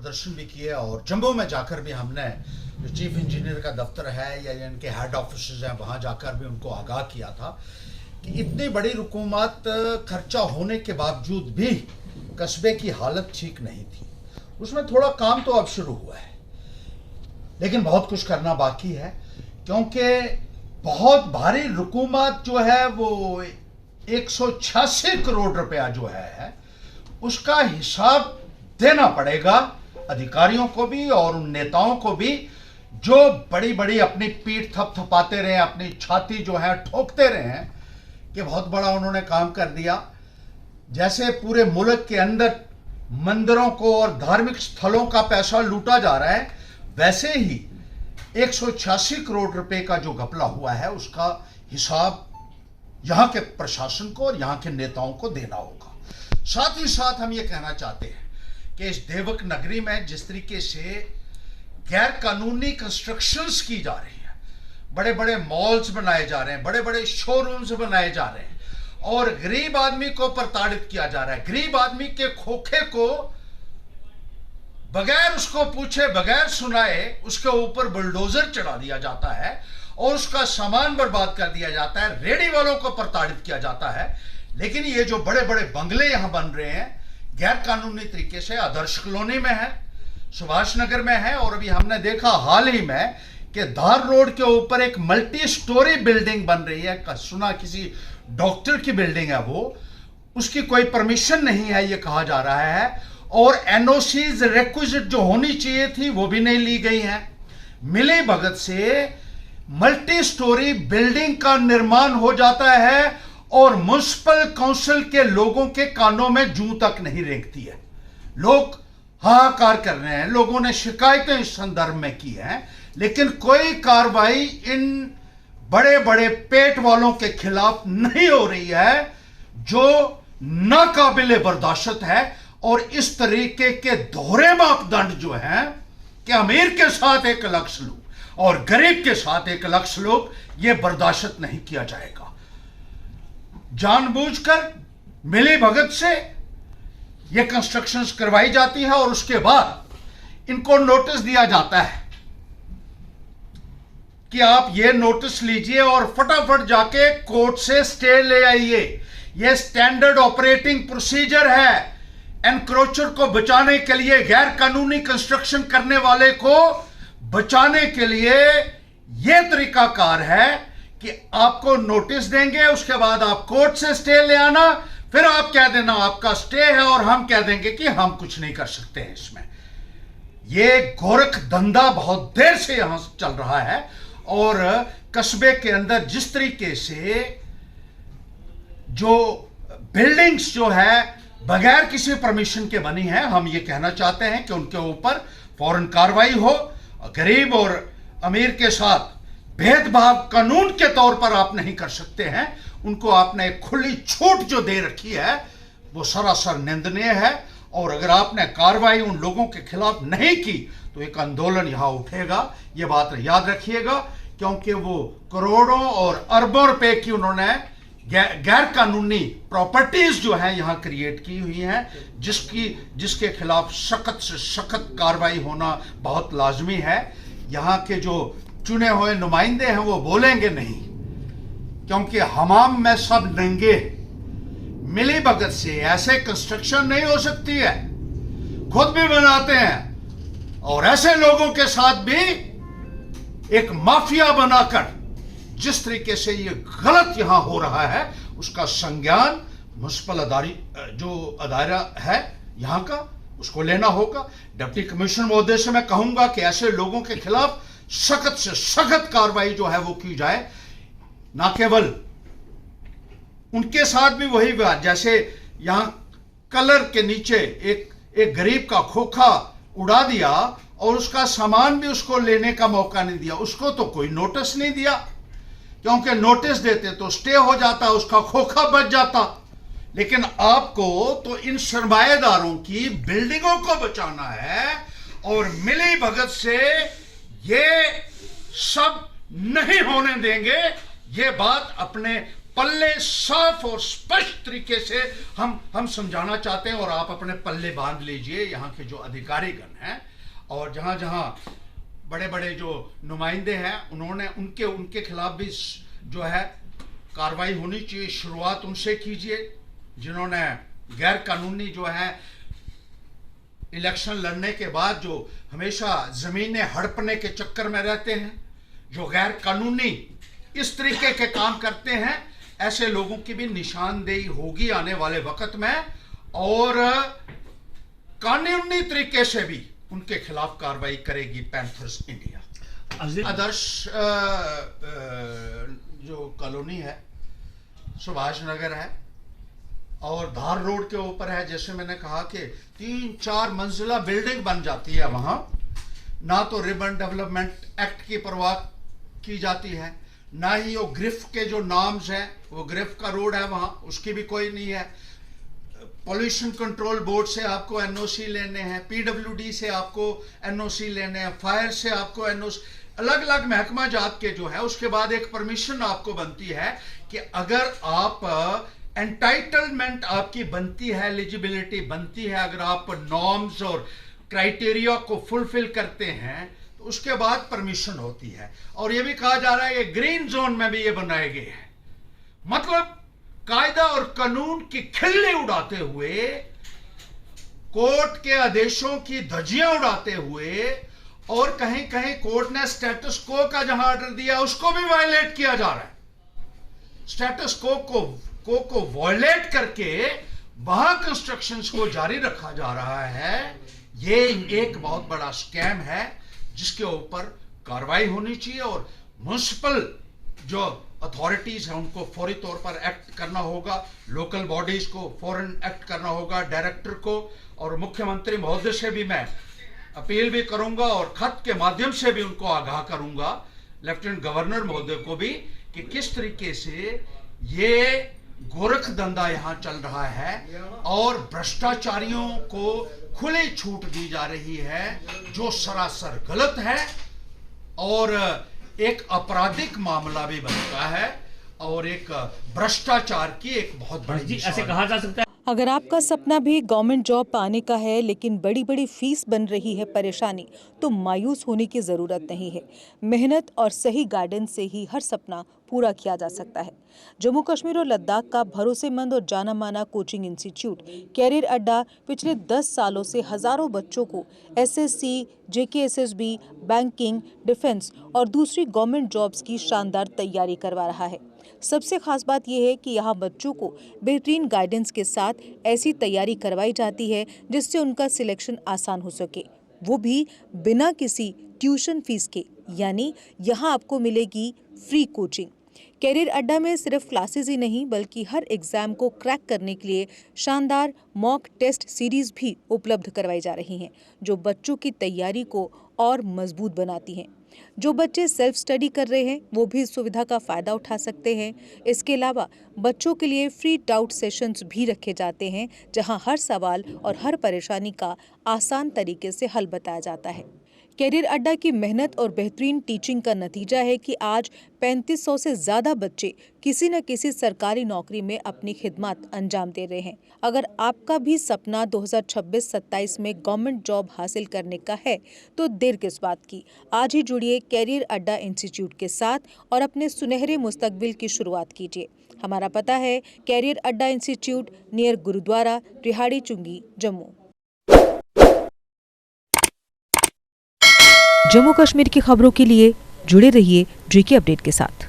प्रदर्शन भी किए और जम्मू में जाकर भी हमने जो चीफ इंजीनियर का दफ्तर है या इनके हेड ऑफिस हैं वहाँ जाकर भी उनको आगाह किया था कि इतनी बड़ी हुकूमत खर्चा होने के बावजूद भी कस्बे की हालत ठीक नहीं थी। उसमें थोड़ा काम तो अब शुरू हुआ है, लेकिन बहुत कुछ करना बाकी है, क्योंकि बहुत भारी हुकूमत जो है वो 186 करोड़ रुपया जो है उसका हिसाब देना पड़ेगा अधिकारियों को भी और उन नेताओं को भी जो बड़ी बड़ी अपनी पीठ थपथपाते रहे, अपनी छाती जो है ठोकते रहे हैं कि बहुत बड़ा उन्होंने काम कर दिया। जैसे पूरे मुल्क के अंदर मंदिरों को और धार्मिक स्थलों का पैसा लूटा जा रहा है, वैसे ही 186 करोड़ रुपए का जो घपला हुआ है उसका हिसाब यहां के प्रशासन को और यहां के नेताओं को देना होगा। साथ ही साथ हम ये कहना चाहते हैं कि इस देवक नगरी में जिस तरीके से गैर कानूनी कंस्ट्रक्शंस की जा रही है, बड़े बड़े मॉल्स बनाए जा रहे हैं, बड़े बड़े शोरूम्स बनाए जा रहे हैं और गरीब आदमी को प्रताड़ित किया जा रहा है। गरीब आदमी के खोखे को बगैर उसको पूछे, बगैर सुनाए उसके ऊपर बुलडोजर चढ़ा दिया जाता है और उसका सामान बर्बाद कर दिया जाता है, रेडी वालों को प्रताड़ित किया जाता है। लेकिन ये जो बड़े बड़े बंगले यहां बन रहे हैं गैर कानूनी तरीके से, आदर्श कॉलोनी में है, सुभाष नगर में है, और अभी हमने देखा हाल ही में कि धार रोड के ऊपर एक मल्टी स्टोरी बिल्डिंग बन रही है, सुना किसी डॉक्टर की बिल्डिंग है वो, उसकी कोई परमिशन नहीं है ये कहा जा रहा है, और एनओसीज रिक्विजिट जो होनी चाहिए थी वो भी नहीं ली गई है। मिली भगत से मल्टी स्टोरी बिल्डिंग का निर्माण हो जाता है और म्युनिसिपल काउंसिल के लोगों के कानों में जूं तक नहीं रेंगती है। लोग हाहाकार कर रहे हैं, लोगों ने शिकायतें इस संदर्भ में की हैं, लेकिन कोई कार्रवाई इन बड़े बड़े पेट वालों के खिलाफ नहीं हो रही है, जो नाकाबिले बर्दाश्त है। और इस तरीके के दोहरे मापदंड जो हैं कि अमीर के साथ एक अलग सलूक और गरीब के साथ एक अलग सलूक, यह बर्दाश्त नहीं किया जाएगा। जानबूझकर मिली भगत से यह कंस्ट्रक्शंस करवाई जाती है और उसके बाद इनको नोटिस दिया जाता है कि आप ये नोटिस लीजिए और फटाफट जाके कोर्ट से स्टे ले आइए। यह स्टैंडर्ड ऑपरेटिंग प्रोसीजर है। एनक्रोचर को बचाने के लिए, गैर कानूनी कंस्ट्रक्शन करने वाले को बचाने के लिए यह तरीकाकार है कि आपको नोटिस देंगे, उसके बाद आप कोर्ट से स्टे ले आना, फिर आप कह देना आपका स्टे है और हम कह देंगे कि हम कुछ नहीं कर सकते हैं इसमें। यह गोरख धंधा बहुत देर से यहां चल रहा है और कस्बे के अंदर जिस तरीके से जो बिल्डिंग्स जो है बगैर किसी परमिशन के बनी है, हम ये कहना चाहते हैं कि उनके ऊपर फौरन कार्रवाई हो। गरीब और अमीर के साथ भेदभाव कानून के तौर पर आप नहीं कर सकते हैं। उनको आपने खुली छूट जो दे रखी है वो सरासर निंदनीय है, और अगर आपने कार्रवाई उन लोगों के खिलाफ नहीं की तो एक आंदोलन यहां उठेगा। ये बात याद रखिएगा, क्योंकि वो करोड़ों और अरबों रुपए की उन्होंने गैर कानूनी प्रॉपर्टीज जो है यहां क्रिएट की हुई हैं, जिसके खिलाफ सख्त से सख्त कार्रवाई होना बहुत लाजमी है। यहां के जो चुने हुए नुमाइंदे हैं वो बोलेंगे नहीं, क्योंकि हमाम में सब नंगे। मिली भगत से ऐसे कंस्ट्रक्शन नहीं हो सकती है, खुद भी बनाते हैं और ऐसे लोगों के साथ भी एक माफिया बनाकर जिस तरीके से ये गलत यहां हो रहा है उसका संज्ञान म्युनिसिपल दायरा है यहां का, उसको लेना होगा। डिप्टी कमिश्नर महोदय से मैं कहूंगा कि ऐसे लोगों के खिलाफ सख्त से सख्त कार्रवाई जो है वो की जाए। ना केवल उनके साथ भी वही बात, जैसे यहां कलर के नीचे एक गरीब का खोखा उड़ा दिया और उसका सामान भी उसको लेने का मौका नहीं दिया, उसको तो कोई नोटिस नहीं दिया, क्योंकि नोटिस देते तो स्टे हो जाता, उसका खोखा बच जाता। लेकिन आपको तो इन सरमाएदारों की बिल्डिंगों को बचाना है और मिली भगत से ये सब नहीं होने देंगे। ये बात अपने पल्ले साफ और स्पष्ट तरीके से हम समझाना चाहते हैं, और आप अपने पल्ले बांध लीजिए यहाँ के जो अधिकारीगण हैं, और जहाँ जहाँ बड़े बड़े जो नुमाइंदे हैं उन्होंने उनके खिलाफ भी जो है कार्रवाई होनी चाहिए। शुरुआत उनसे कीजिए जिन्होंने गैर कानूनी जो है इलेक्शन लड़ने के बाद जो हमेशा जमीनें हड़पने के चक्कर में रहते हैं, जो गैर कानूनी इस तरीके के काम करते हैं, ऐसे लोगों की भी निशानदेही होगी आने वाले वक्त में, और कानूनी तरीके से भी उनके खिलाफ कार्रवाई करेगी पैंथर्स इंडिया। आदर्श जो कॉलोनी है सुभाष नगर है और धार रोड के ऊपर है, जैसे मैंने कहा कि 3-4 मंजिला बिल्डिंग बन जाती है वहां, ना तो रिबन डेवलपमेंट एक्ट की परवाह की जाती है, ना ही वो ग्रिफ के जो नाम्स हैं, वो ग्रिफ का रोड है वहां, उसकी भी कोई नहीं है। पॉल्यूशन कंट्रोल बोर्ड से आपको एनओसी लेने हैं, पीडब्ल्यूडी से आपको एनओसी लेने हैं, फायर से आपको एनओसी, अलग अलग महकमा जात के जो है, उसके बाद एक परमिशन आपको बनती है कि अगर आप एंटाइटलमेंट आपकी बनती है, एलिजिबिलिटी बनती है, अगर आप नॉर्म्स और क्राइटेरिया को फुलफिल करते हैं तो उसके बाद परमिशन होती है। और ये भी कहा जा रहा है कि ग्रीन जोन में भी ये बनाए गए हैं, मतलब कायदा और कानून की खिल्ली उड़ाते हुए, कोर्ट के आदेशों की धज्जियां उड़ाते हुए, और कहीं कहीं कोर्ट ने स्टेटस को का जहां ऑर्डर दिया उसको भी वायलेट किया जा रहा है। स्टेटस को वायलेट करके वहां कंस्ट्रक्शंस को जारी रखा जा रहा है। ये एक बहुत बड़ा स्कैम है जिसके ऊपर कार्रवाई होनी चाहिए, और म्युनिसिपल जो अथॉरिटीज हैं उनको फौरी तौर पर एक्ट करना होगा, लोकल बॉडीज को फौरन एक्ट करना होगा, डायरेक्टर को, और मुख्यमंत्री महोदय से भी मैं अपील भी करूंगा और खत के माध्यम से भी उनको आगाह करूंगा, लेफ्टिनेंट गवर्नर महोदय को भी, कि किस तरीके से ये गोरख धंधा यहां चल रहा है और भ्रष्टाचारियों को खुली छूट दी जा रही है, जो सरासर गलत है और एक आपराधिक मामला भी बनता है, और एक भ्रष्टाचार की एक बहुत बड़ी ऐसे कहा जा सकता है। अगर आपका सपना भी गवर्नमेंट जॉब पाने का है लेकिन बड़ी बड़ी फीस बन रही है परेशानी, तो मायूस होने की ज़रूरत नहीं है। मेहनत और सही गाइडेंस से ही हर सपना पूरा किया जा सकता है। जम्मू कश्मीर और लद्दाख का भरोसेमंद और जाना माना कोचिंग इंस्टीट्यूट कैरियर अड्डा पिछले 10 सालों से हजारों बच्चों को एसएससी, जेकेएसएसबी, बैंकिंग, डिफेंस और दूसरी गवर्नमेंट जॉब्स की शानदार तैयारी करवा रहा है। सबसे खास बात यह है कि यहाँ बच्चों को बेहतरीन गाइडेंस के साथ ऐसी तैयारी करवाई जाती है जिससे उनका सिलेक्शन आसान हो सके, वो भी बिना किसी ट्यूशन फीस के। यानी यहाँ आपको मिलेगी फ्री कोचिंग। कैरियर अड्डा में सिर्फ क्लासेस ही नहीं बल्कि हर एग्जाम को क्रैक करने के लिए शानदार मॉक टेस्ट सीरीज भी उपलब्ध करवाई जा रही हैं, जो बच्चों की तैयारी को और मजबूत बनाती हैं। जो बच्चे सेल्फ स्टडी कर रहे हैं वो भी इस सुविधा का फ़ायदा उठा सकते हैं। इसके अलावा बच्चों के लिए फ्री डाउट सेशंस भी रखे जाते हैं, जहां हर सवाल और हर परेशानी का आसान तरीके से हल बताया जाता है। कैरियर अड्डा की मेहनत और बेहतरीन टीचिंग का नतीजा है कि आज 3500 से ज़्यादा बच्चे किसी न किसी सरकारी नौकरी में अपनी खिदमत अंजाम दे रहे हैं। अगर आपका भी सपना 2026-27 में गवर्नमेंट जॉब हासिल करने का है तो देर किस बात की। आज ही जुड़िए कैरियर अड्डा इंस्टीट्यूट के साथ और अपने सुनहरे मुस्तकबिल की शुरुआत कीजिए। हमारा पता है कैरियर अड्डा इंस्टीट्यूट, नियर गुरुद्वारा, रिहाड़ी चुंगी, जम्मू। जम्मू कश्मीर की खबरों के लिए जुड़े रहिए JK अपडेट के साथ।